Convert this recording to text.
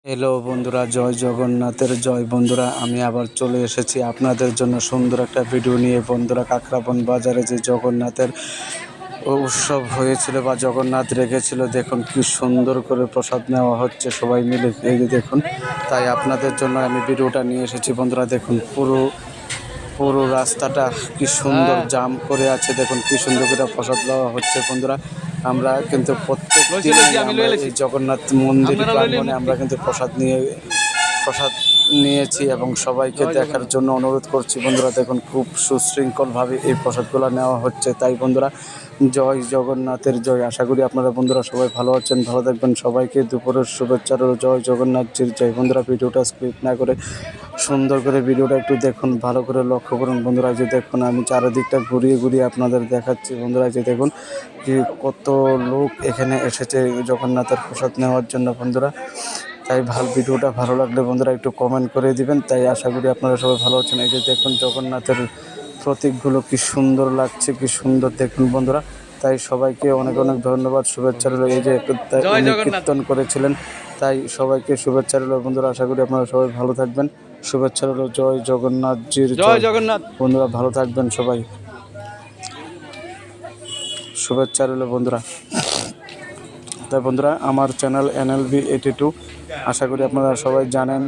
Hello বন্ধুরা, জয় জগন্নাথের জয়। বন্ধুরা, আমি আবার চলে এসেছি আপনাদের জন্য সুন্দর একটা ভিডিও নিয়ে। বন্ধুরা, কাকরাবন বাজারে যে জগন্নাথের উৎসব হয়েছিল বা জগন্নাথ রেখেছিল, দেখুন কি সুন্দর করে প্রসাদ নেওয়া হচ্ছে সবাই মিলে, এই যে দেখুন। তাই আপনাদের জন্য আমি ভিডিওটা নিয়ে এসেছি। বন্ধুরা দেখুন, পুরো পুরো রাস্তাটা কি সুন্দর জাম করে আছে, দেখুন কি সুন্দর করে প্রসাদ দেওয়া হচ্ছে। বন্ধুরা, আমরা কিন্তু প্রত্যেক দিনই আমরা এই জগন্নাথ মন্দির প্রাঙ্গণে আমরা কিন্তু প্রসাদ নিয়েছি এবং সবাইকে দেখার জন্য অনুরোধ করছি। বন্ধুরা দেখুন, খুব সুশৃঙ্খলভাবে এই প্রসাদগুলো নেওয়া হচ্ছে। তাই বন্ধুরা, জয় জগন্নাথের জয়। আশা করি আপনারা বন্ধুরা সবাই ভালো আছেন, ভালো থাকবেন। সবাইকে দুপুরের শুভেচ্ছা রইল। জয় জগন্নাথজির জয়। বন্ধুরা, ভিডিওটা স্কিপ না করে সুন্দর করে ভিডিওটা একটু দেখুন, ভালো করে লক্ষ্য করুন। বন্ধুরা যে দেখুন, আমি চারিদিকটা ঘুরিয়ে ঘুরিয়ে আপনাদের দেখাচ্ছি। বন্ধুরা যে দেখুন যে কত লোক এখানে এসেছে জগন্নাথের প্রসাদ নেওয়ার জন্য। বন্ধুরা, তাই ভিডিওটা ভালো লাগলে বন্ধুরা একটু কমেন্ট করে দিবেন। তাই আশা করি আপনারা সবাই ভালো আছেন। এই যে দেখুন জগন্নাথের প্রতীকগুলো কি সুন্দর লাগছে, কি সুন্দর দেখুন বন্ধুরা। তাই সবাইকে অনেক অনেক ধন্যবাদ, শুভেচ্ছা রইল। এই যে উনি কীর্তন করেছিলেন, তাই সবাইকে শুভেচ্ছা রইল। বন্ধুরা, আশা করি আপনারা সবাই ভালো থাকবেন। শুভেচ্ছা রইল। জয় জগন্নাথজির জয়। জগন্নাথ। বন্ধুরা ভালো থাকবেন সবাই, শুভেচ্ছা রইল বন্ধুরা। তাই বন্ধুরা, আমার চ্যানেল NLB 82, আশা করি আপনারা সবাই জানেন।